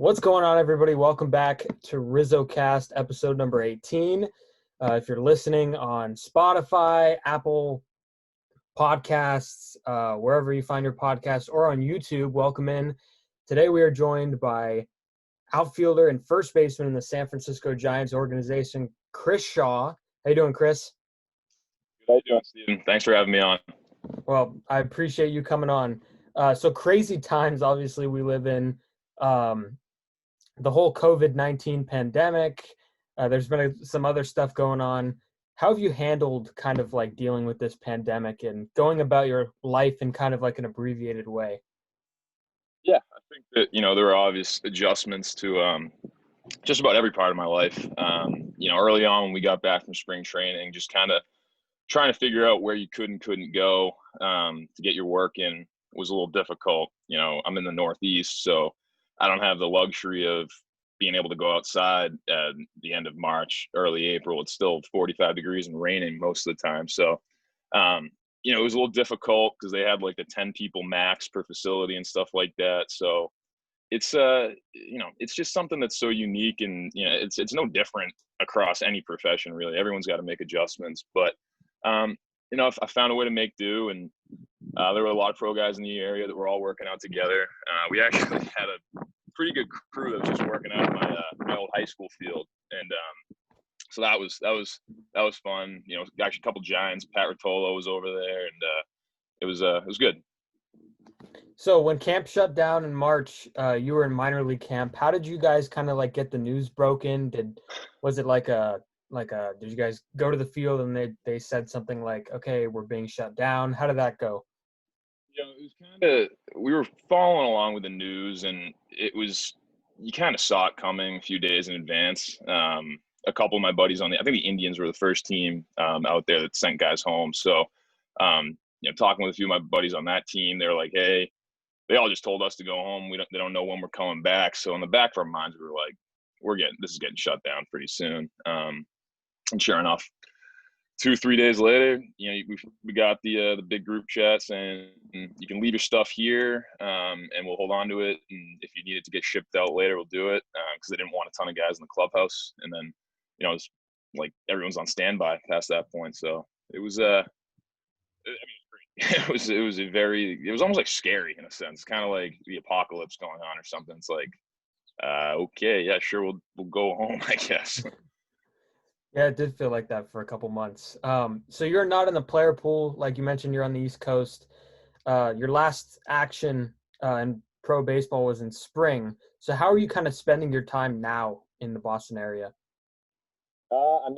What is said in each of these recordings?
What's going on, everybody? Welcome back to RizzoCast, episode number 18. If you're listening on Spotify, Apple Podcasts, wherever you find your podcast, or on YouTube, welcome in. Today we are joined by outfielder and first baseman in the San Francisco Giants organization, Chris Shaw. How you doing, Chris? How you doing, Steven? Thanks for having me on. Well, I appreciate you coming on. So crazy times, obviously, we live in. The whole COVID-19 pandemic. There's been some other stuff going on. How have you handled kind of like dealing with this pandemic and going about your life in kind of like an abbreviated way? Yeah, I think that, there were obvious adjustments to just about every part of my life. Early on when we got back from spring training, just kind of trying to figure out where you could and couldn't go to get your work in was a little difficult. I'm in the Northeast, so I don't have the luxury of being able to go outside at the end of March, early April. It's still 45 degrees and raining most of the time. So, it was a little difficult because they had like the 10 people max per facility and stuff like that. So it's just something that's so unique, and, it's no different across any profession, really. Everyone's got to make adjustments, but, I found a way to make do, and there were a lot of pro guys in the area that were all working out together. We actually had a pretty good crew that was just working out my old high school field, and so that was fun. Actually, a couple Giants. Pat Rotolo was over there, and it was good. So when camp shut down in March, you were in minor league camp. How did you guys kind of like get the news broken? Was it did you guys go to the field and they said something like, okay, we're being shut down? How did that go? It was kind of, we were following along with the news, and you kind of saw it coming a few days in advance. A couple of my buddies I think the Indians were the first team out there that sent guys home. So, talking with a few of my buddies on that team, they were like, hey, they all just told us to go home. They don't know when we're coming back. So in the back of our minds, we were like, this is getting shut down pretty soon. And sure enough, 2-3 days later, we got the big group chat saying you can leave your stuff here, and we'll hold on to it. And if you need it to get shipped out later, we'll do it, because they didn't want a ton of guys in the clubhouse. And then, it's like everyone's on standby past that point. So it was it was almost like scary in a sense, kind of like the apocalypse going on or something. It's like, okay, yeah, sure, we'll go home, I guess. Yeah, it did feel like that for a couple months. So you're not in the player pool, like you mentioned. You're on the East Coast. Your last action in pro baseball was in spring. So how are you kind of spending your time now in the Boston area? I'm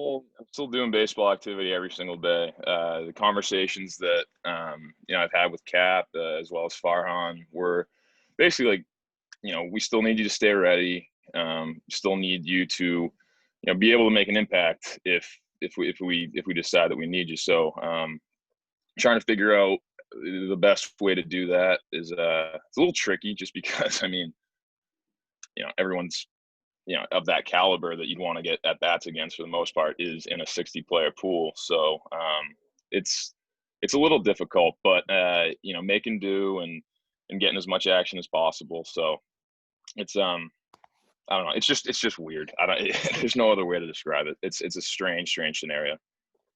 still doing baseball activity every single day. The conversations that I've had with Cap, as well as Farhan, were basically like, we still need you to stay ready. Still need you to be able to make an impact if we decide that we need you. So trying to figure out the best way to do that is it's a little tricky, just because everyone's of that caliber that you'd want to get at bats against, for the most part, is in a 60 player pool. So it's a little difficult, but making do and getting as much action as possible. So it's I don't know. It's just weird. There's no other way to describe it. It's a strange scenario.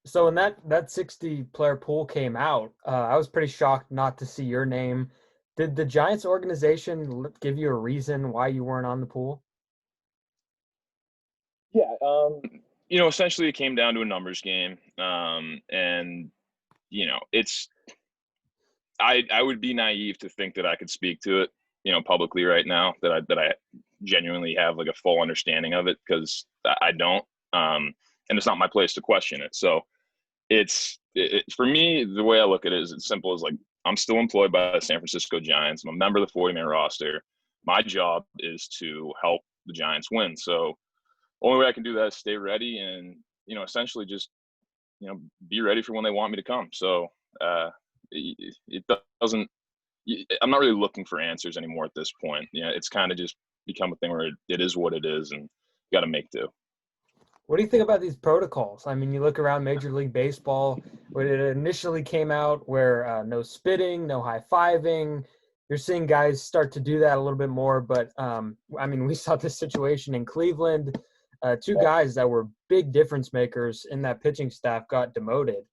So when that 60 player pool came out, I was pretty shocked not to see your name. Did the Giants organization give you a reason why you weren't on the pool? Yeah. Essentially it came down to a numbers game. And it's, I would be naive to think that I could speak to it, publicly right now, that I genuinely have like a full understanding of it, because I don't, and it's not my place to question it. So for me, the way I look at it is as simple as, like, I'm still employed by the San Francisco Giants. I'm a member of the 40-man roster. My job is to help the Giants win. So only way I can do that is stay ready and, essentially just, be ready for when they want me to come. So it doesn't, I'm not really looking for answers anymore at this point. It's kind of just become a thing where it is what it is, and you got to make do. What do you think about these protocols? I mean, you look around Major League Baseball, when it initially came out, where no spitting, no high-fiving, you're seeing guys start to do that a little bit more. But I mean, we saw this situation in Cleveland. Two guys that were big difference makers in that pitching staff got demoted.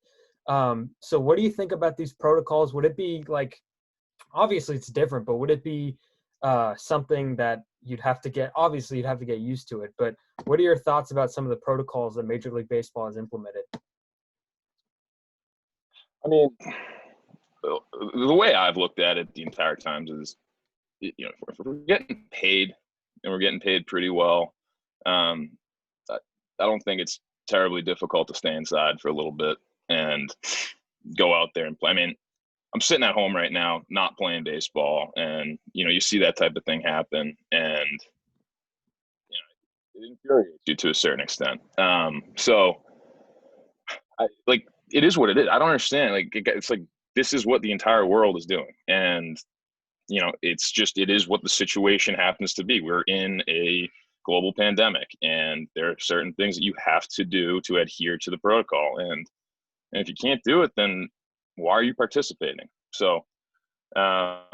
So what do you think about these protocols? Would it be like, obviously it's different, but would it be something that you'd have to get used to it? But what are your thoughts about some of the protocols that Major League Baseball has implemented? I mean, the way I've looked at it the entire time is, if we're getting paid and we're getting paid pretty well, I don't think it's terribly difficult to stay inside for a little bit and go out there and play. I mean, I'm sitting at home right now, not playing baseball, and you see that type of thing happen, and it infuriates you to a certain extent. So, it is what it is. I don't understand. It's like this is what the entire world is doing, and it is what the situation happens to be. We're in a global pandemic, and there are certain things that you have to do to adhere to the protocol, and if you can't do it, then why are you participating? So I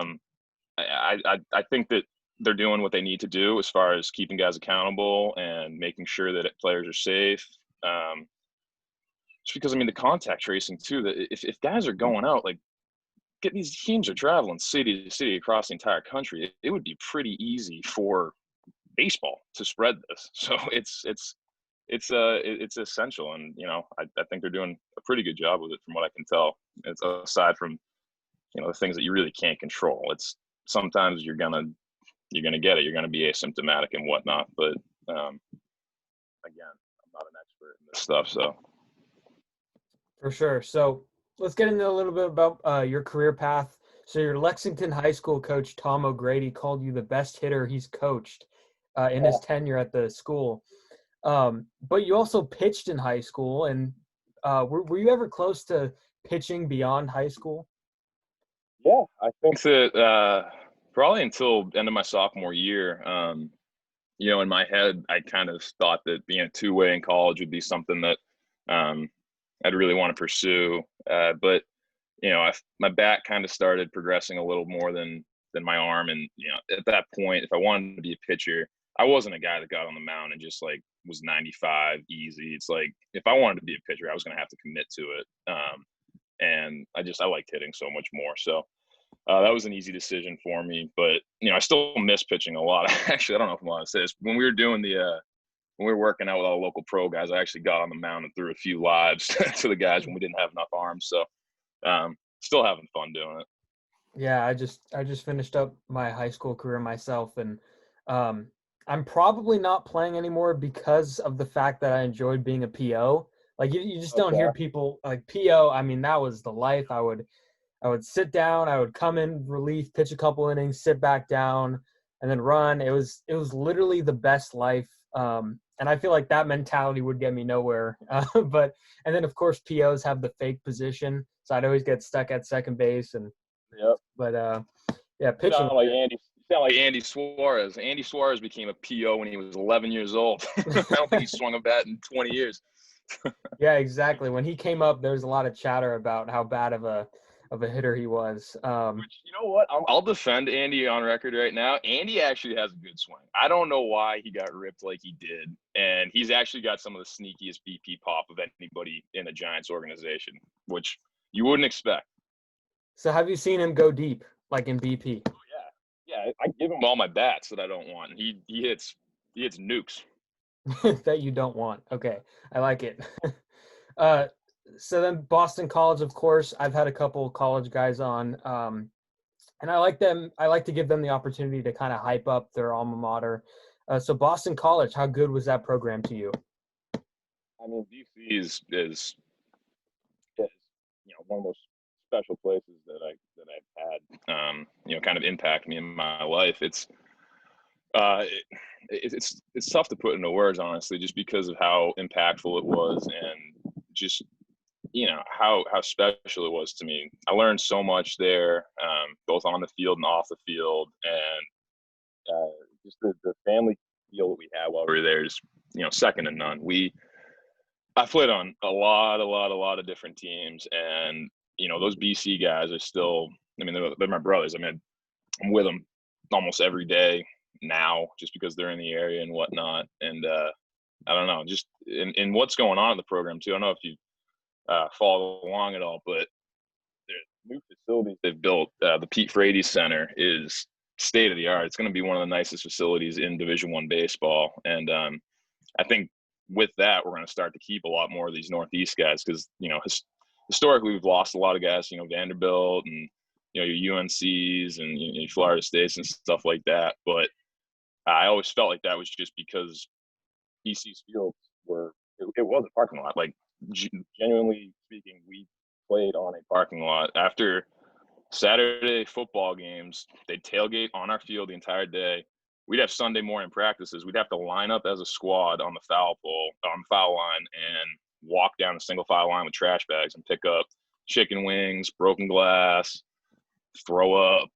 think that they're doing what they need to do as far as keeping guys accountable and making sure that players are safe. Just because, I mean, the contact tracing too, that if guys are going out, like these teams are traveling city to city across the entire country, it would be pretty easy for baseball to spread this. So it's essential, and I think they're doing a pretty good job with it from what I can tell. It's aside from the things that you really can't control. It's sometimes you're gonna get it. You're gonna be asymptomatic and whatnot. But again, I'm not an expert in this stuff, so. For sure. So let's get into a little bit about your career path. So your Lexington High School coach, Tom O'Grady, called you the best hitter he's coached in his tenure at the school. But you also pitched in high school, and were you ever close to pitching beyond high school? Yeah, I think that probably until end of my sophomore year. In my head, I kind of thought that being a two-way in college would be something that I'd really want to pursue. But my bat kind of started progressing a little more than my arm, and at that point, if I wanted to be a pitcher, I wasn't a guy that got on the mound and just like was 95 easy. It's like if I wanted to be a pitcher, I was going to have to commit to it. And I liked hitting so much more. So that was an easy decision for me. But I still miss pitching a lot. Actually, I don't know if I'm allowed to say this. When we were doing when we were working out with all the local pro guys, I actually got on the mound and threw a few lives to the guys when we didn't have enough arms. So still having fun doing it. Yeah, I just finished up my high school career myself, and I'm probably not playing anymore because of the fact that I enjoyed being a PO. Like you just don't hear people like PO. I mean, that was the life. I would sit down, I would come in relief, pitch a couple innings, sit back down, and then run. It was literally the best life. And I feel like that mentality would get me nowhere. And then of course POs have the fake position, so I'd always get stuck at second base. And pitching. You sound like Andy Suarez. Andy Suarez became a PO when he was 11 years old. I don't think he swung a bat in 20 years. Yeah, exactly. When he came up, there was a lot of chatter about how bad of a hitter he was. You know what? I'll defend Andy on record right now. Andy actually has a good swing. I don't know why he got ripped like he did, and he's actually got some of the sneakiest BP pop of anybody in a Giants organization, which you wouldn't expect. So have you seen him go deep, like in BP? Oh, yeah. I give him all my bats that I don't want. He hits nukes. That you don't want. Okay, I like it. So then Boston College, of course, I've had a couple college guys on, and I like them. I like to give them the opportunity to kind of hype up their alma mater. So Boston College, how good was that program to you? I mean, BC is one of those special places that I've had kind of impact me in my life. It's tough to put into words, honestly, just because of how impactful it was, and just how special it was to me. I learned so much there, both on the field and off the field, and just the family feel that we had while we were there is second to none. I played on a lot of different teams, and those BC guys are still, I mean, they're my brothers. I mean, I'm with them almost every day now, just because they're in the area and whatnot. And I don't know, just in what's going on in the program too. I don't know if you follow along at all, but the new facilities they've built, the Pete Frates Center, is state of the art. It's going to be one of the nicest facilities in Division I baseball, and I think with that we're going to start to keep a lot more of these Northeast guys, because historically we've lost a lot of guys. Vanderbilt and your UNCs and your Florida States and stuff like that. But I always felt like that was just because BC's fields it was a parking lot. Like, genuinely speaking, we played on a parking lot. After Saturday football games, they'd tailgate on our field the entire day. We'd have Sunday morning practices. We'd have to line up as a squad on the foul line, and walk down a single file line with trash bags and pick up chicken wings, broken glass, throw up.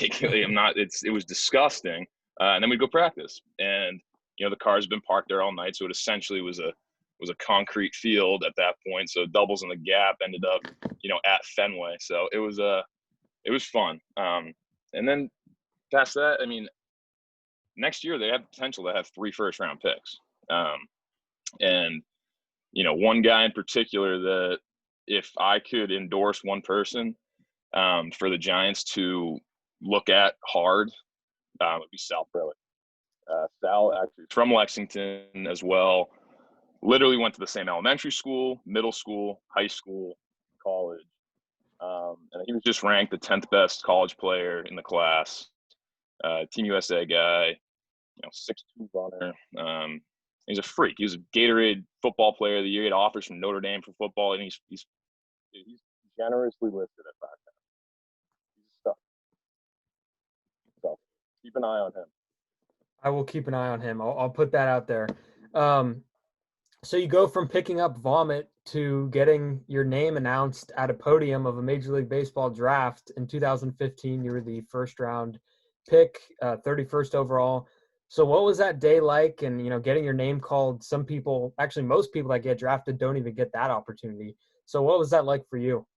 It was disgusting. And then we'd go practice, and the cars had been parked there all night, so it essentially was a concrete field at that point. So doubles in the gap ended up at Fenway. So it was fun. And then past that, I mean, next year they have potential to have 3 first-round picks. And one guy in particular that, if I could endorse one person for the Giants to look at hard, would be Sal Frelick. Sal, actually from Lexington as well, literally went to the same elementary school, middle school, high school, college. And he was just ranked the 10th best college player in the class. Team USA guy, 6'2" runner. He's a freak. He was a Gatorade Football Player of the Year. He had offers from Notre Dame for football, and he's generously listed at 5'10". He's stuff. So keep an eye on him. I will keep an eye on him. I'll put that out there. So you go from picking up vomit to getting your name announced at a podium of a Major League Baseball draft in 2015. You were the first-round pick, 31st overall. So what was that day like? And, getting your name called, some people, actually most people that get drafted don't even get that opportunity. So what was that like for you?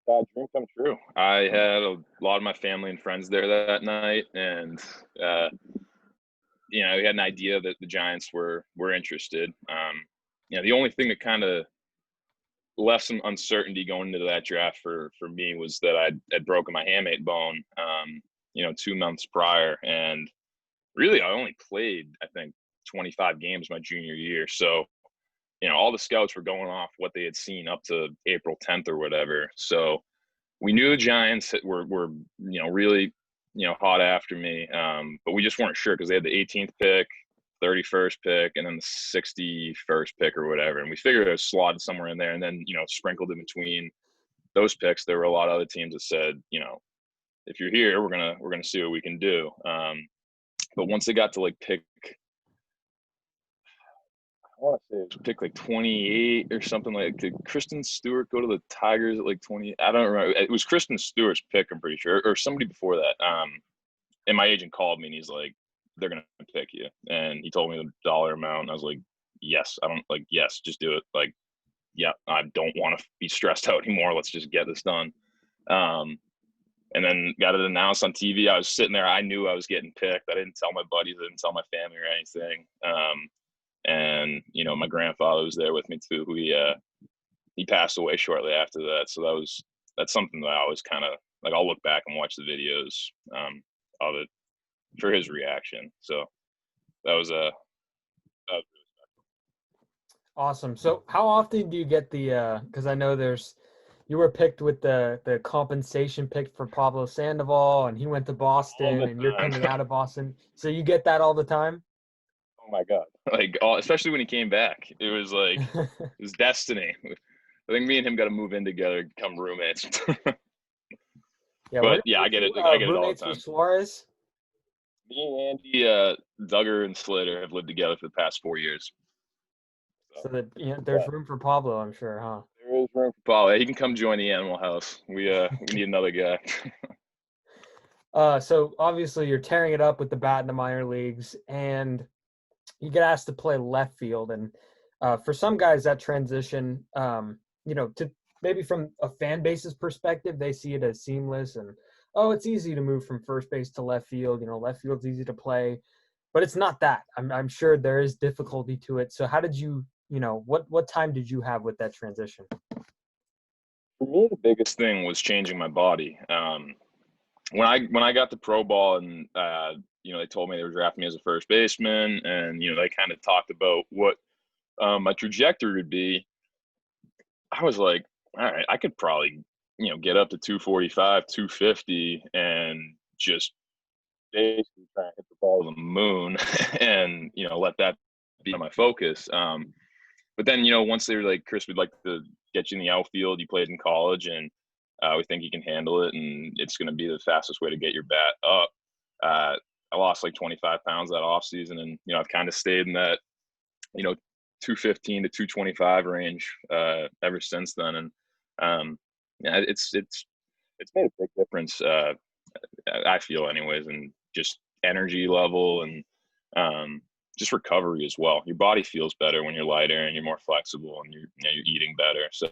Dream come true. I had a lot of my family and friends there that night, and we had an idea that the Giants were interested. The only thing that kind of left some uncertainty going into that draft for me was that I'd broken my hamate bone, 2 months prior, and really I only played, I think, 25 games my junior year. So, all the scouts were going off what they had seen up to April 10th or whatever. So we knew the Giants were really, hot after me. But we just weren't sure, because they had the 18th pick, 31st pick, and then the 61st pick or whatever. And we figured it was slotted somewhere in there. And then, sprinkled in between those picks, there were a lot of other teams that said, if you're here, we're gonna see what we can do. But once they got to pick, I want to say it was pick 28 or something. Did Kristen Stewart go to the Tigers at 20? I don't remember. It was Kristen Stewart's pick, I'm pretty sure, or somebody before that. And my agent called me and he's like, "They're gonna pick you," and he told me the dollar amount. And I was like, "Yes, yes, just do it." Yeah, I don't want to be stressed out anymore. Let's just get this done. And then got it announced on TV. I was sitting there. I knew I was getting picked. I didn't tell my buddies. I didn't tell my family or anything. And my grandfather was there with me too, who he passed away shortly after that. So that's something that I always kind of I'll look back and watch the videos of it for his reaction. So that was really special. Awesome. So how often do you get because I know you were picked with the compensation pick for Pablo Sandoval, and he went to Boston, and you're coming out of Boston. So you get that all the time? Oh my God. Especially when he came back, it was it was destiny. I think me and him got to move in together, become roommates. Yeah, but yeah, I get it. I get it all the time. With Suarez? Me and Andy, Duggar, and Slater have lived together for the past 4 years. So that there's room for Pablo, I'm sure, huh? There is room for Pablo. He can come join the Animal House. We need another guy. So obviously you're tearing it up with the bat in the minor leagues, and you get asked to play left field. And for some guys, that transition, to maybe from a fan base's perspective, they see it as seamless, and oh, it's easy to move from first base to left field. You know, left field's easy to play, but it's not that. I'm sure there is difficulty to it. So how did you, you know, what time did you have with that transition? For me, the biggest thing was changing my body. When I got to pro ball and you know, they told me they were drafting me as a first baseman, and you know, they kind of talked about what my trajectory would be. I was like, all right, I could probably, you know, get up to 245, 250, and just basically try and hit the ball to the moon, and you know, let that be my focus. But then, you know, once they were like, Chris, we'd like to get you in the outfield. You played in college, and we think you can handle it, and it's going to be the fastest way to get your bat up. I lost like 25 pounds that off season, and you know, I've kind of stayed in that, you know, 215 to 225 range ever since then. And yeah, it's made a big difference. I feel, anyways, and just energy level and just recovery as well. Your body feels better when you're lighter and you're more flexible, and you're eating better. So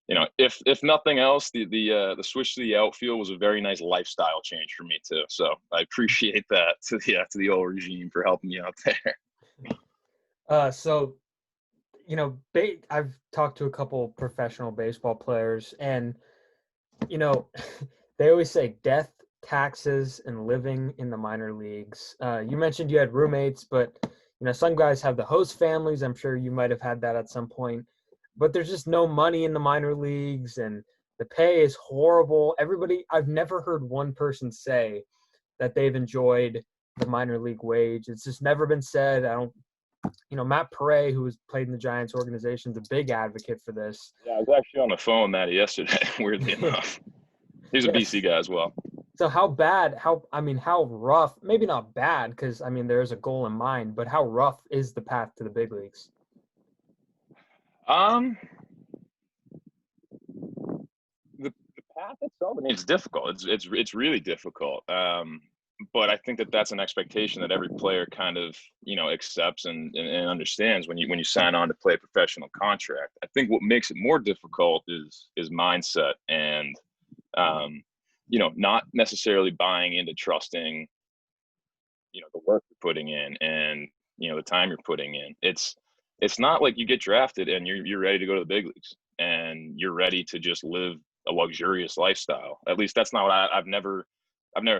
you know, if nothing else, the switch to the outfield was a very nice lifestyle change for me too. So I appreciate that to the old regime for helping me out there. So, you know, I've talked to a couple professional baseball players, and you know, they always say death, taxes, and living in the minor leagues. You mentioned you had roommates, but you know, some guys have the host families. I'm sure you might have had that at some point. But there's just no money in the minor leagues, and the pay is horrible. I've never heard one person say that they've enjoyed the minor league wage. It's just never been said. You know, Matt Paray, who's played in the Giants organization, is a big advocate for this. Yeah, I was actually on the phone that yesterday, weirdly enough. He's a Yes. BC guy as well. So how rough, maybe not bad, because, I mean, there is a goal in mind, but how rough is the path to the big leagues? The path itself, I mean, it's difficult. It's really difficult. But I think that's an expectation that every player kind of, you know, accepts and understands when you sign on to play a professional contract. I think what makes it more difficult is mindset and you know, not necessarily buying into trusting, you know, the work you're putting in and, you know, the time you're putting in. It's not like you get drafted and you're ready to go to the big leagues and you're ready to just live a luxurious lifestyle. At least that's not what I've never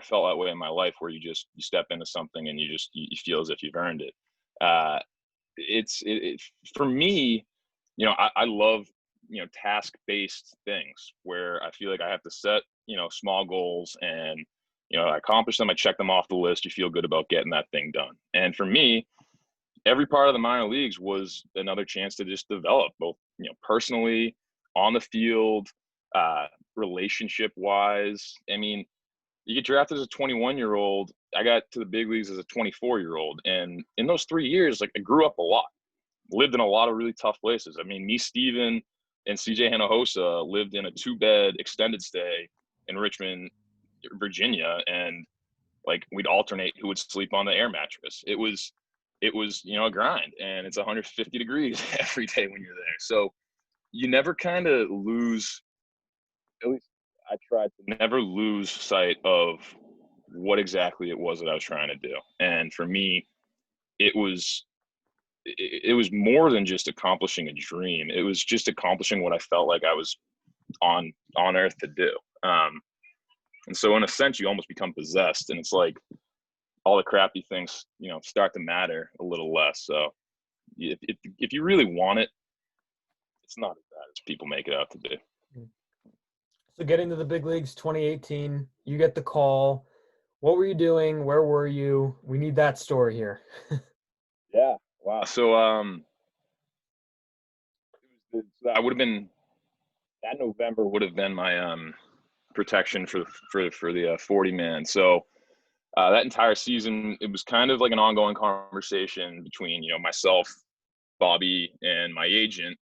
felt that way in my life, where you step into something and you feel as if you've earned it. It for me, you know, I love, you know, task-based things where I feel like I have to set, you know, small goals, and you know, I accomplish them, I check them off the list, you feel good about getting that thing done. And for me, every part of the minor leagues was another chance to just develop, both, you know, personally, on the field, relationship wise. I mean, you get drafted as a 21-year-old. I got to the big leagues as a 24-year-old, and in those 3 years, like, I grew up a lot, lived in a lot of really tough places. I mean, me, Steven, and CJ Hinojosa lived in a 2-bed extended stay in Richmond, Virginia, and like, we'd alternate who would sleep on the air mattress. It was, you know, a grind, and it's 150 degrees every day when you're there. So you never kind of lose, at least I tried to never lose sight of what exactly it was that I was trying to do. And for me, it was more than just accomplishing a dream. It was just accomplishing what I felt like I was on earth to do. And so in a sense, you almost become possessed, and it's like all the crappy things, you know, start to matter a little less. So if you really want it, it's not as bad as people make it out to be. So getting to the big leagues, 2018, you get the call. What were you doing? Where were you? We need that story here. Yeah. Wow. So I would have been, that November would have been my protection for the 40 man. So that entire season, it was kind of like an ongoing conversation between, you know, myself, Bobby, and my agent,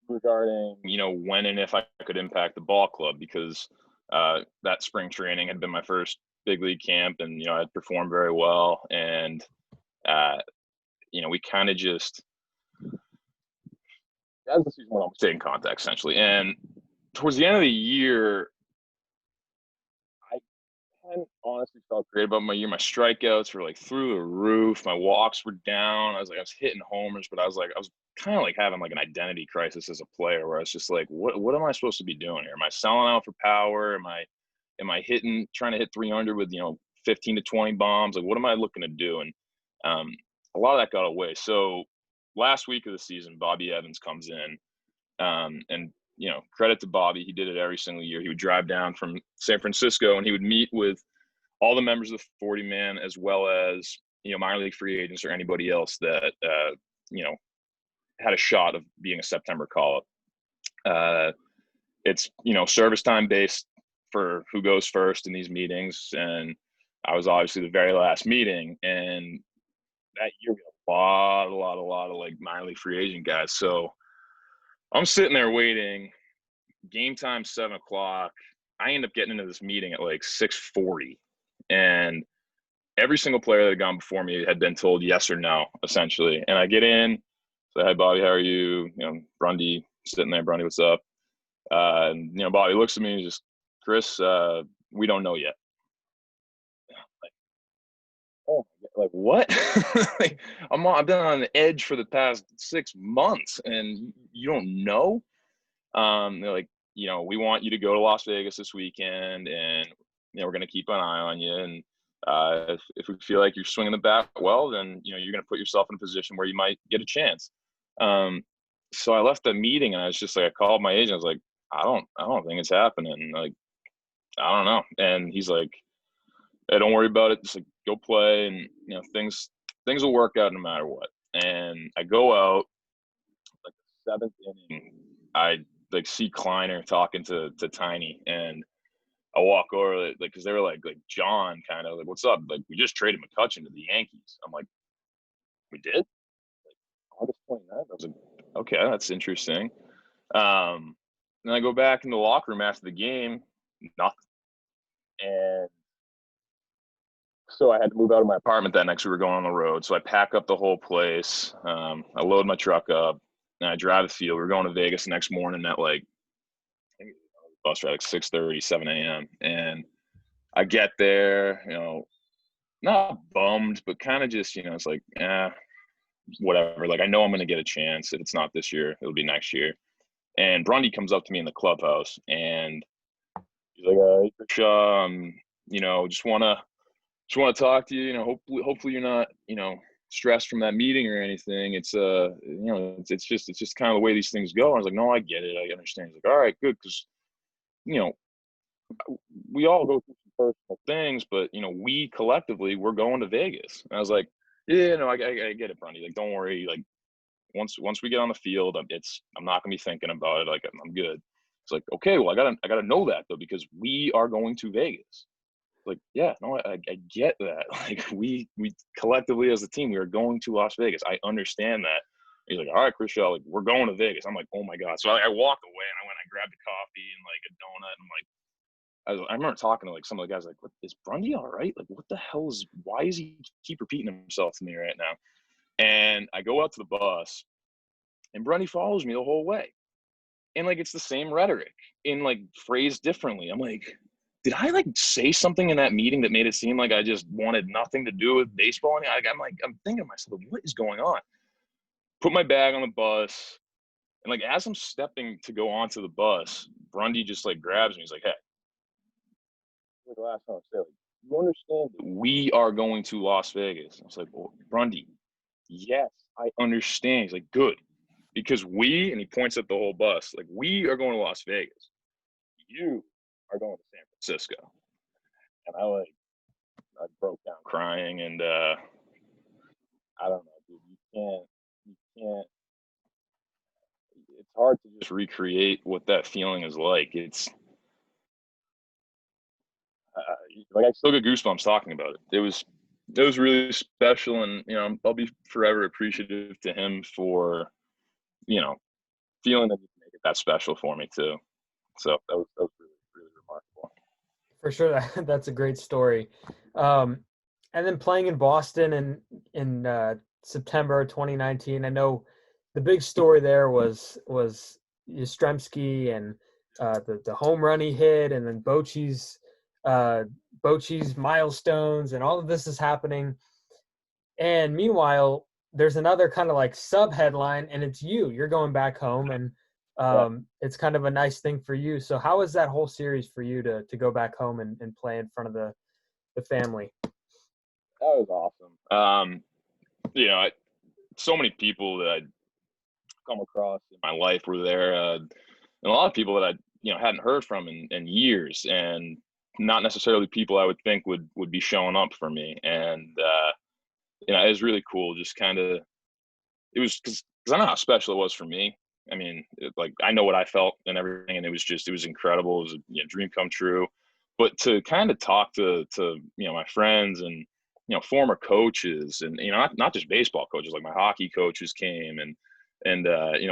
regarding, you know, when and if I could impact the ball club, because that spring training had been my first big league camp, and you know, I'd performed very well, and you know, we kind of just, as the season went on, we stayed in contact essentially. And towards the end of the year, I hadn't honestly felt great about my year. My strikeouts were like through the roof. My walks were down. I was hitting homers, but I was kind of like having like an identity crisis as a player, where I was just like, what am I supposed to be doing here? Am I selling out for power? Am I trying to hit 300 with 15 to 20 bombs? Like, what am I looking to do? And a lot of that got away. So last week of the season, Bobby Evans comes in, and credit to Bobby, he did it every single year. He would drive down from San Francisco and he would meet with all the members of the 40 man, as well as minor league free agents or anybody else that had a shot of being a September call up. It's service time based for who goes first in these meetings, and I was obviously the very last meeting, and that year we had a lot of like minor league free agent guys. So I'm sitting there waiting. Game time 7:00. I end up getting into this meeting at like 6:40, and every single player that had gone before me had been told yes or no, essentially. And I get in, say, "Hi, Bobby, how are you?" Brundy sitting there. Brundy, what's up? And Bobby looks at me and just, "Chris, we don't know yet." Like, oh, like what? Like, I've been on the edge for the past 6 months, and you don't know? They're like, we want you to go to Las Vegas this weekend, and we're going to keep an eye on you. And if we feel like you're swinging the bat well, then you're going to put yourself in a position where you might get a chance. So I left the meeting, and I was just like, I called my agent. I was like, I don't think it's happening. Like, I don't know. And he's like, "Hey, don't worry about it. Just like go play, and things will work out no matter what." And I go out, like the 7th inning. I like see Kleiner talking to Tiny, and I walk over, like, because they were like John, kind of like, "What's up?" Like, "We just traded McCutchen to the Yankees." I'm like, "We did?" Like, August 29th. I was like, "Okay, that's interesting." Then I go back in the locker room after the game, nothing. And so I had to move out of my apartment that night. We were going on the road. So I pack up the whole place. I load my truck up, and I drive the field. We're going to Vegas the next morning at like, I think bus ride like 6:30, 7 a.m. And I get there, not bummed, but kind of just, it's like, whatever. Like, I know I'm going to get a chance. If it's not this year, it'll be next year. And Brundy comes up to me in the clubhouse, and he's like, "Hey, Shaw, just want to talk to you. Hopefully you're not, stressed from that meeting or anything. It's it's just kind of the way these things go." I was like, "No, I get it. I understand." He's like, "All right, good, because we all go through some personal things, but we collectively, we're going to Vegas." And I was like, "Yeah, no, I get it, Brundy. Like, don't worry. Like, once we get on the field, I'm not gonna be thinking about it. Like, I'm good." It's like, "Okay, well, I gotta know that though, because we are going to Vegas." Like, "Yeah, no, I get that. Like, we collectively as a team, we are going to Las Vegas. I understand that." He's like, "All right, Chris Shaw, like, we're going to Vegas." I'm like, "Oh my God." So I walked away, and I grabbed a coffee and like a donut, and I'm like, I remember talking to like some of the guys, like, "What, is Brundy all right? Like, what the hell why is he keep repeating himself to me right now?" And I go out to the bus, and Brundy follows me the whole way. And like, it's the same rhetoric in like phrased differently. I'm like, did I like say something in that meeting that made it seem like I just wanted nothing to do with baseball? And I'm thinking to myself, what is going on? Put my bag on the bus. And like, as I'm stepping to go onto the bus, Brundy just like grabs me. He's like, "Hey, like the last time I say, like, you understand that we are going to Las Vegas?" I was like, "Well, Brundy, yes, I understand." He's like, "Good. Because and he points at the whole bus, like, "we are going to Las Vegas. You are going to San Francisco." And I broke down crying, and I don't know, dude. You can't. It's hard to just recreate what that feeling is like. It's like, I still get goosebumps talking about it. It was really special, and I'll be forever appreciative to him for feeling that he can make it that special for me too. So that was really, really remarkable. For sure, that's a great story. And then playing in Boston in September 2019, I know the big story there was Yastrzemski and the home run he hit, and then Bochy's milestones, and all of this is happening. And meanwhile, there's another kind of like sub headline, and it's you're going back home, and it's kind of a nice thing for you. So how is that whole series for you to go back home and play in front of the family? That was awesome. So many people that I'd come across in my life were there, and a lot of people that I hadn't heard from in years, and not necessarily people I would think would be showing up for me. And it was really cool. Just kind of, it was because I know how special it was for me. I mean, I know what I felt and everything, and it was incredible. It was a dream come true. But to kind of talk to my friends and former coaches, and not just baseball coaches, like my hockey coaches came, and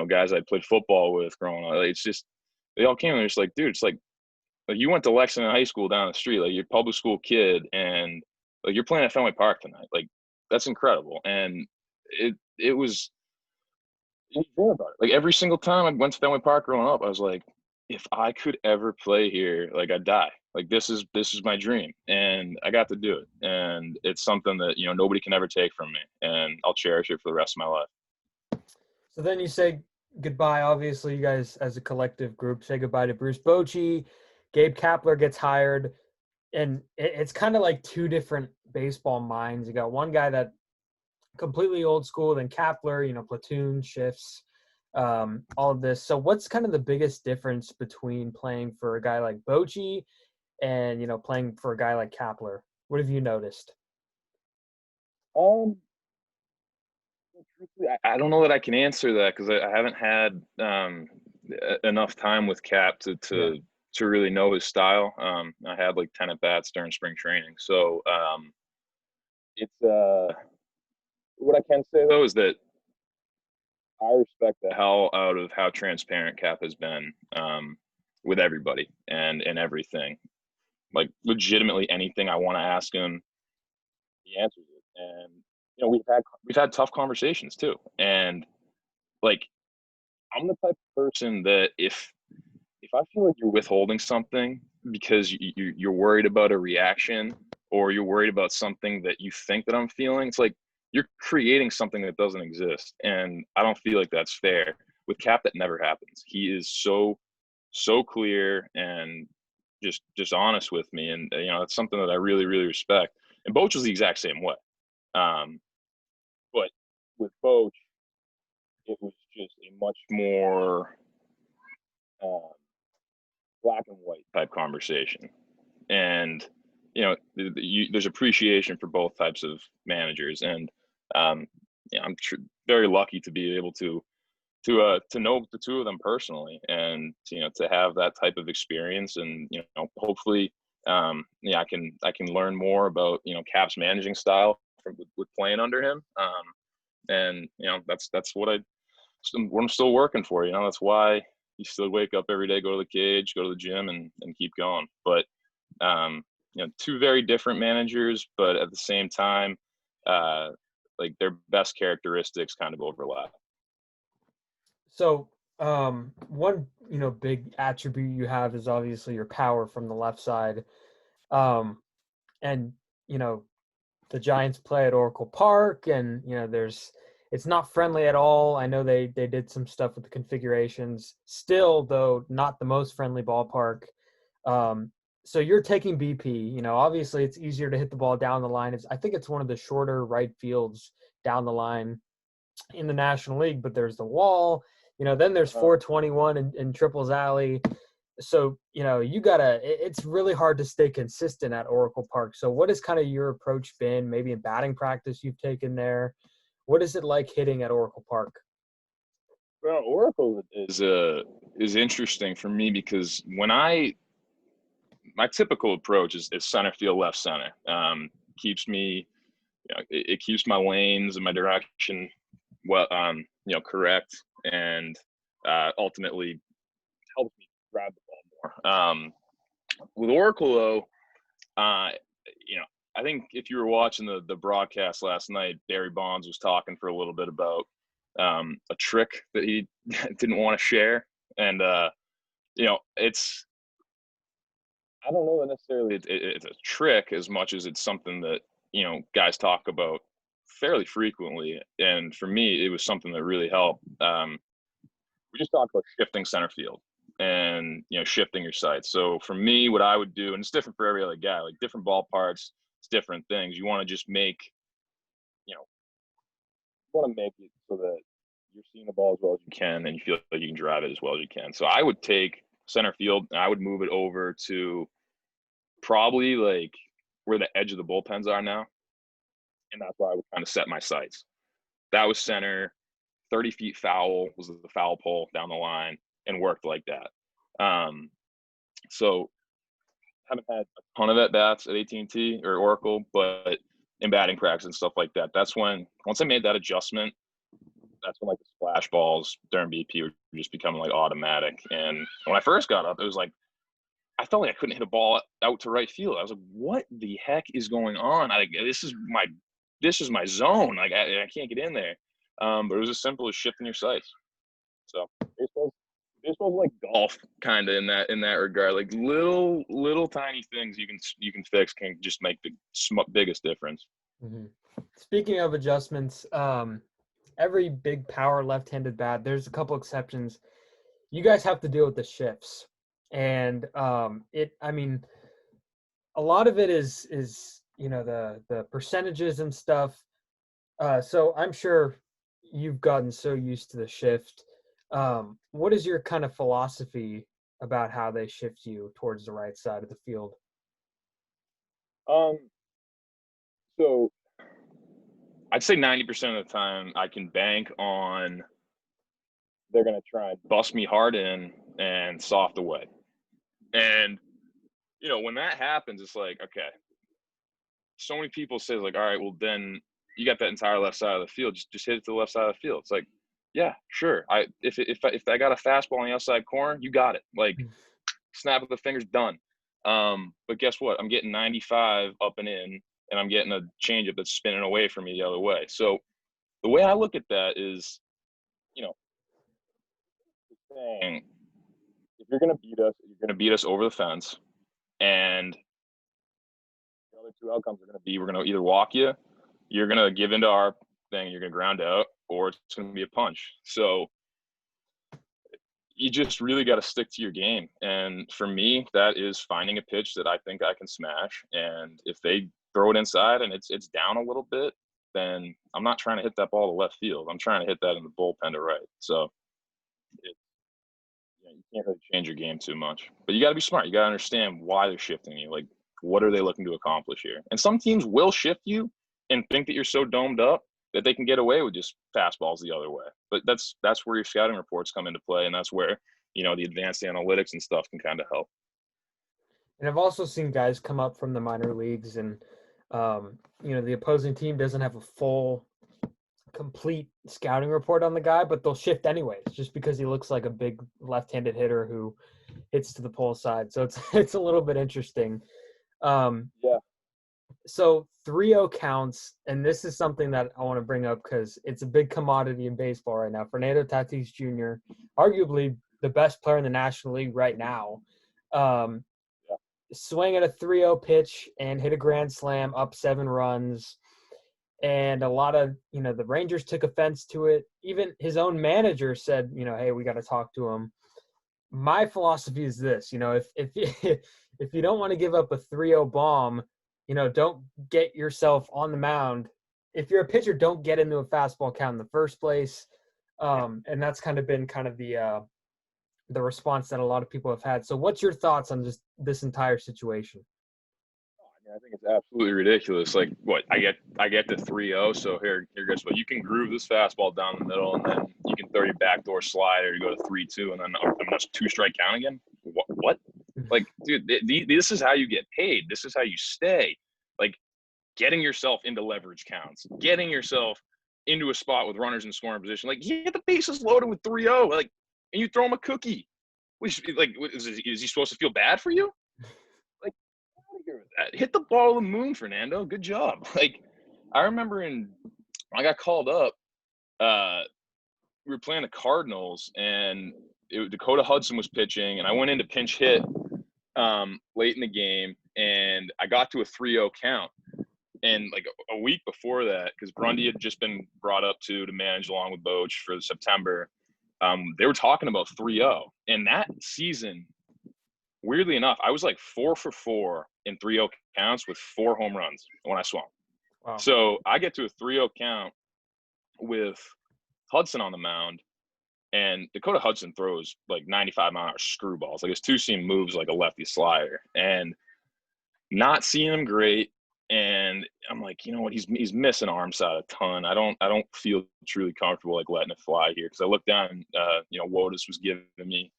guys I played football with growing up. It's just, they all came and they're just like, dude, it's like you went to Lexington High School down the street, like you're a public school kid, and like you're playing at Fenway Park tonight. Like, that's incredible. And it was dream about it. Like every single time I went to Fenway Park growing up, I was like, if I could ever play here, like I'd die. Like this is my dream, and I got to do it. And it's something that nobody can ever take from me, and I'll cherish it for the rest of my life. So then you say goodbye. Obviously, you guys as a collective group say goodbye to Bruce Bochy. Gabe Kapler gets hired, and it's kind of like two different baseball minds. You got one guy that completely old school, then Kapler, platoon shifts, all of this. So what's kind of the biggest difference between playing for a guy like Bochy and playing for a guy like Kapler? What have you noticed? I don't know that I can answer that, because I haven't had enough time with Cap to really know his style. I had like 10 at bats during spring training, so it's what I can say though is that I respect the hell out of how transparent Cap has been with everybody and everything. Like legitimately anything I want to ask him, he answers it. And we've had tough conversations too. And like, I'm the type of person that if I feel like you're withholding something because you're worried about a reaction, or you're worried about something that you think that I'm feeling, it's like you're creating something that doesn't exist. And I don't feel like that's fair. With Cap, that never happens. He is so clear and just honest with me. And it's something that I really, really respect. And Boch was the exact same way. But with Boch, it was just a much more black and white type conversation. And there's appreciation for both types of managers. And I'm very lucky to be able to know the two of them personally, and to have that type of experience. And hopefully I can learn more about Cap's managing style with playing under him. And that's what I'm still working for. That's why you still wake up every day, go to the cage, go to the gym, and keep going. But two very different managers, but at the same time, like their best characteristics kind of overlap. So one big attribute you have is obviously your power from the left side, and the Giants play at Oracle Park, and it's not friendly at all. I know they did some stuff with the configurations. Still, though, not the most friendly ballpark. So you're taking BP. Obviously it's easier to hit the ball down the line. I think it's one of the shorter right fields down the line in the National League, but there's the wall. Then there's 421 in Triples Alley. So, it's really hard to stay consistent at Oracle Park. So what has kind of your approach been, maybe in batting practice you've taken there? What is it like hitting at Oracle Park? Well, Oracle is interesting for me, because my typical approach is center field, left center. Keeps me, it keeps my lanes and my direction correct, and ultimately helps me grab the ball more. With Oracle though, I think if you were watching the broadcast last night, Barry Bonds was talking for a little bit about a trick that he didn't want to share. And it's I don't know that necessarily it's a trick as much as it's something that guys talk about fairly frequently. And for me, it was something that really helped. We just talked about shifting center field and shifting your sights. So for me, what I would do, and it's different for every other guy, like different ball parts, it's different things. You want to just make you know you want to make it so that you're seeing the ball as well as you can, and you feel like you can drive it as well as you can. So I would take center field and I would move it over to probably like where the edge of the bullpens are now, and that's where I would kind of set my sights. That was center. 30 feet foul was the foul pole down the line, and worked like that. So haven't had a ton of at bats at AT&T or Oracle, but in batting practice and stuff like that, that's when once I made that adjustment, that's when like the splash balls during BP were just becoming like automatic. And when I first got up, it was like I felt like I couldn't hit a ball out to right field. I was like, "What the heck is going on? This is my zone. Like I can't get in there." But it was as simple as shifting your sights. So baseball's like golf, kind of in that regard. Like little tiny things you can fix can just make the biggest difference. Mm-hmm. Speaking of adjustments, every big power left-handed bat, there's a couple exceptions. You guys have to deal with the shifts, and I mean, a lot of it is the percentages and stuff. So I'm sure you've gotten so used to the shift. What is your kind of philosophy about how they shift you towards the right side of the field? So I'd say 90% of the time I can bank on they're going to try and bust me hard in and soft away. And, when that happens, it's like, okay, so many people say like, all right, well then you got that entire left side of the field. Just hit it to the left side of the field. It's like, yeah, sure. If I got a fastball on the outside corner, you got it. Like snap of the fingers, done. But guess what? I'm getting 95 up and in, and I'm getting a changeup that's spinning away from me the other way. So the way I look at that is, saying if you're going to beat us, you're going to beat us over the fence, and the other two outcomes are going to be we're going to either walk you, you're going to give into our thing, you're going to ground out, or it's going to be a punch. So you just really got to stick to your game. And for me, that is finding a pitch that I think I can smash. And if they throw it inside and it's down a little bit, then I'm not trying to hit that ball to left field. I'm trying to hit that in the bullpen to right. So you can't really change your game too much. But you got to be smart. You got to understand why they're shifting you. Like, what are they looking to accomplish here? And some teams will shift you and think that you're so domed up that they can get away with just fastballs the other way. But that's where your scouting reports come into play, and that's where the advanced analytics and stuff can kind of help. And I've also seen guys come up from the minor leagues, and the opposing team doesn't have a full, complete scouting report on the guy, but they'll shift anyways, just because he looks like a big left-handed hitter who hits to the pull side. So it's a little bit interesting. Yeah. So 3-0 counts, and this is something that I want to bring up because it's a big commodity in baseball right now. Fernando Tatis Jr., arguably the best player in the National League right now, swing at a 3-0 pitch and hit a grand slam, up 7 runs. And a lot of, the Rangers took offense to it. Even his own manager said, hey, we got to talk to him. My philosophy is this, if you don't want to give up a 3-0 bomb, don't get yourself on the mound. If you're a pitcher, don't get into a fastball count in the first place. And that's kind of been the response that a lot of people have had. So what's your thoughts on just this entire situation? I think it's absolutely ridiculous. Like, what I get the 3-0. So here goes. But you can groove this fastball down the middle, and then you can throw your backdoor slider. You go to 3-2, and then that's 2-strike count again. What? Like, dude, this is how you get paid. This is how you stay. Like, getting yourself into leverage counts, getting yourself into a spot with runners in scoring position. Like, you get the bases loaded with 3-0. Like, and you throw him a cookie. Like, is he supposed to feel bad for you? Like, hit the ball to the moon, Fernando. Good job. Like, I remember I got called up. We were playing the Cardinals, and Dakota Hudson was pitching, and I went in to pinch hit late in the game, and I got to a 3-0 count. And like a week before that, because Grundy had just been brought up to manage along with Boch for September, they were talking about 3-0. And that season, weirdly enough, I was like 4 for 4 in 3-0 counts with 4 home runs when I swung. Wow. So I get to a 3-0 count with Hudson on the mound, and Dakota Hudson throws like 95-mile-an-hour screwballs. Like his two-seam moves like a lefty slider, and not seeing him great. And I'm like, you know what? He's missing arm side a ton. I don't feel truly comfortable like letting it fly here, because I looked down and Wotus was giving me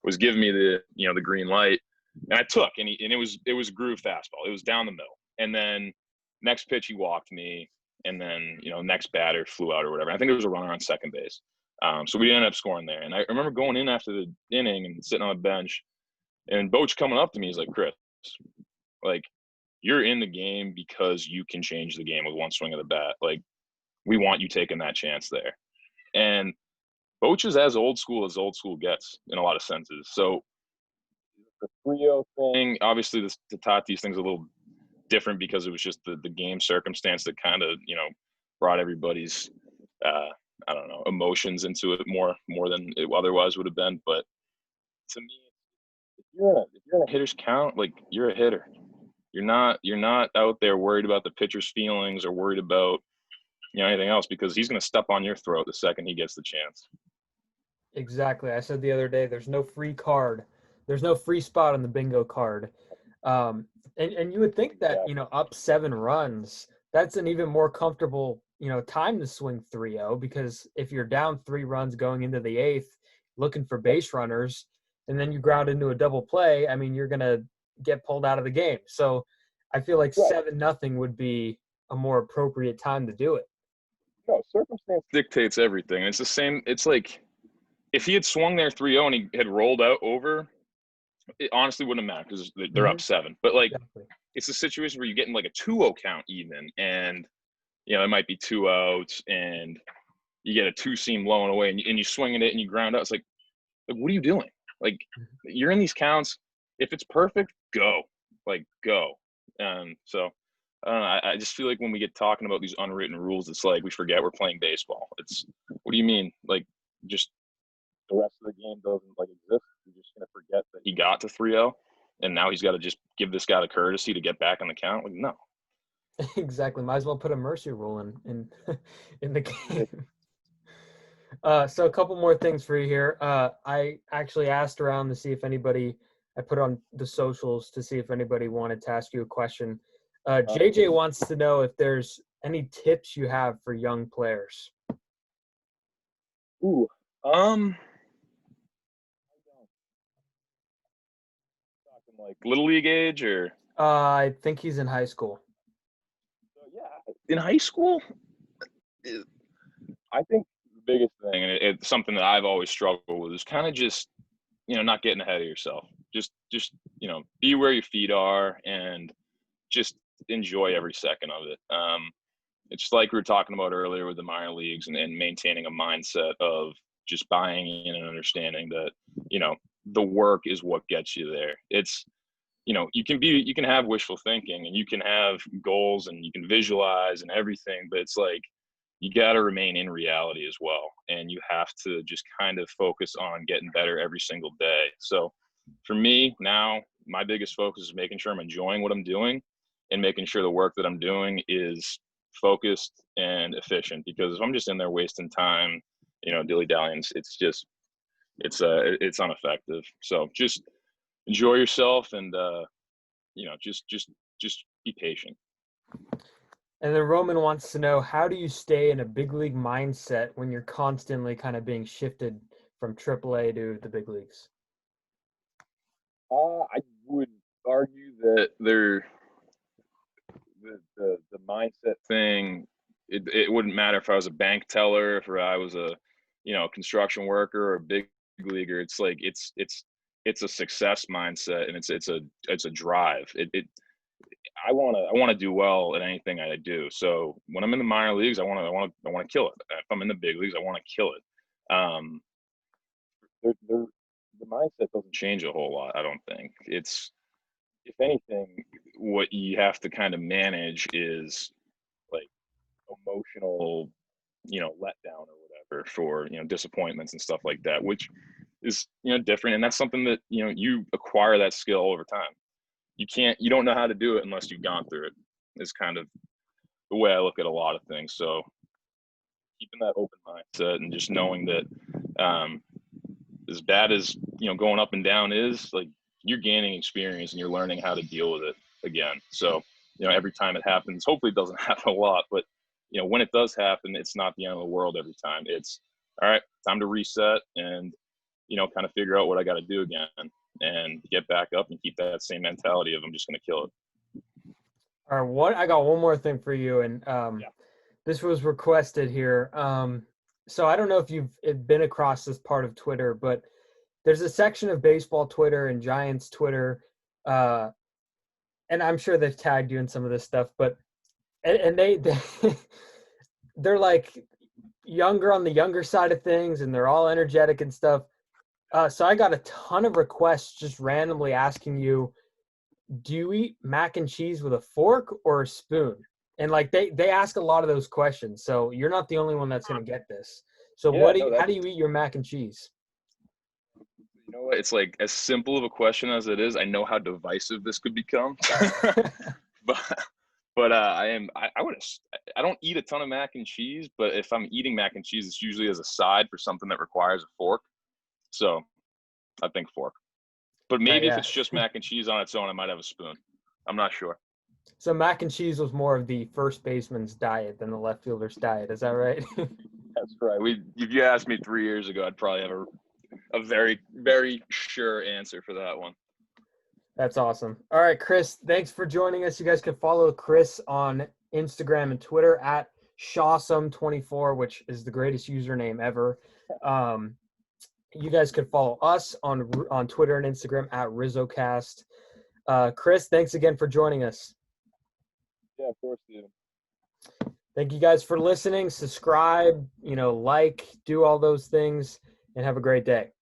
the the green light, and I took, and it was a groove fastball. It was down the middle, and then next pitch he walked me, and then next batter flew out or whatever. I think there was a runner on second base, so we ended up scoring there. And I remember going in after the inning and sitting on the bench, and Boch coming up to me, he's like, Chris, like, you're in the game because you can change the game with one swing of the bat. Like, we want you taking that chance there. And Boch is as old school gets in a lot of senses. So the 3-0 thing, obviously the Tatis thing's a little different because it was just the game circumstance that kind of, brought everybody's, emotions into it more than it otherwise would have been. But to me, if you're in a hitter's count, like, you're a hitter. You're not out there worried about the pitcher's feelings or worried about anything else, because he's going to step on your throat the second he gets the chance. Exactly. I said the other day, there's no free card. There's no free spot on the bingo card. And you would think that, up 7 runs, that's an even more comfortable, time to swing 3-0, because if you're down 3 runs going into the 8th, looking for base runners, and then you ground into a double play, I mean, you're going to get pulled out of the game. So I feel like 7-0 would be a more appropriate time to do it. No, circumstance dictates everything. It's the same. It's like if he had swung there 3-0 and he had rolled out over, it honestly wouldn't have mattered because they're up 7. But like, exactly. It's a situation where you get in like a 2-0 count even, and it might be 2 outs, and you get a 2-seam blowing away, and you swing at it and you ground out. It's like, what are you doing? Like, you're in these counts. If it's perfect, go. Like, go. So I don't know. I just feel like when we get talking about these unwritten rules, it's like we forget we're playing baseball. It's, what do you mean? Like, just the rest of the game doesn't like exist. You're just gonna forget that he got to 3-0, and now he's got to just give this guy the courtesy to get back on the count. Like, no. Exactly. Might as well put a mercy rule in the game. So a couple more things for you here. I actually asked around to see if anybody. I put on the socials to see if anybody wanted to ask you a question. JJ wants to know if there's any tips you have for young players. Ooh, talking like little league age, or? I think he's in high school. Yeah, in high school, I think the biggest thing, and it's something that I've always struggled with, is kind of just not getting ahead of yourself. Just be where your feet are and just enjoy every second of it. It's like we were talking about earlier with the minor leagues, and maintaining a mindset of just buying in and understanding that, the work is what gets you there. It's, you can have wishful thinking, and you can have goals, and you can visualize and everything, but it's like, you got to remain in reality as well. And you have to just kind of focus on getting better every single day. So for me now, my biggest focus is making sure I'm enjoying what I'm doing, and making sure the work that I'm doing is focused and efficient. Because if I'm just in there wasting time, dilly-dallying, it's ineffective. So just enjoy yourself, and just be patient. And then Roman wants to know, how do you stay in a big league mindset when you're constantly kind of being shifted from AAA to the big leagues? I would argue that the mindset thing, it wouldn't matter if I was a bank teller, if I was a construction worker or a big leaguer. It's like it's a success mindset, and it's a drive. I want to do well at anything I do. So when I'm in the minor leagues, I want to kill it. If I'm in the big leagues, I want to kill it. the mindset doesn't change a whole lot. I don't think it's, if anything, what you have to kind of manage is like emotional, letdown or whatever for, disappointments and stuff like that, which is, different. And that's something that, you acquire that skill over time. You don't know how to do it unless you've gone through it, is kind of the way I look at a lot of things. So keeping that open mindset and just knowing that, as bad as, going up and down is, like, you're gaining experience and you're learning how to deal with it again. So, every time it happens, hopefully it doesn't happen a lot, but when it does happen, it's not the end of the world every time. It's all right, time to reset and, kind of figure out what I got to do again and get back up and keep that same mentality of I'm just going to kill it. All right, I got one more thing for you, and Yeah. this was requested here. So I don't know if you've been across this part of Twitter, but there's a section of baseball Twitter and Giants Twitter, and I'm sure they've tagged you in some of this stuff, but and they they're like younger, on the younger side of things, and they're all energetic and stuff. So I got a ton of requests just randomly asking you, do you eat mac and cheese with a fork or a spoon? And like they ask a lot of those questions. So you're not the only one that's going to get this. So Yeah, how do you eat your mac and cheese? you know what? It's like as simple of a question as it is. I know how divisive this could become, but I don't eat a ton of mac and cheese, but if I'm eating mac and cheese, it's usually as a side for something that requires a fork. So I think fork. But maybe if Yeah. it's just mac and cheese on its own, I might have a spoon. I'm not sure. So mac and cheese was more of the first baseman's diet than the left fielder's diet. Is that right? That's right. If you asked me 3 years ago, I'd probably have a very, very sure answer for that one. That's awesome. All right, Chris, thanks for joining us. You guys can follow Chris on Instagram and Twitter at Shawsome24, which is the greatest username ever. You guys can follow us on Twitter and Instagram at RizzoCast. Chris, thanks again for joining us. Yeah, of course, Steven. Thank you guys for listening. Subscribe, like, do all those things, and have a great day.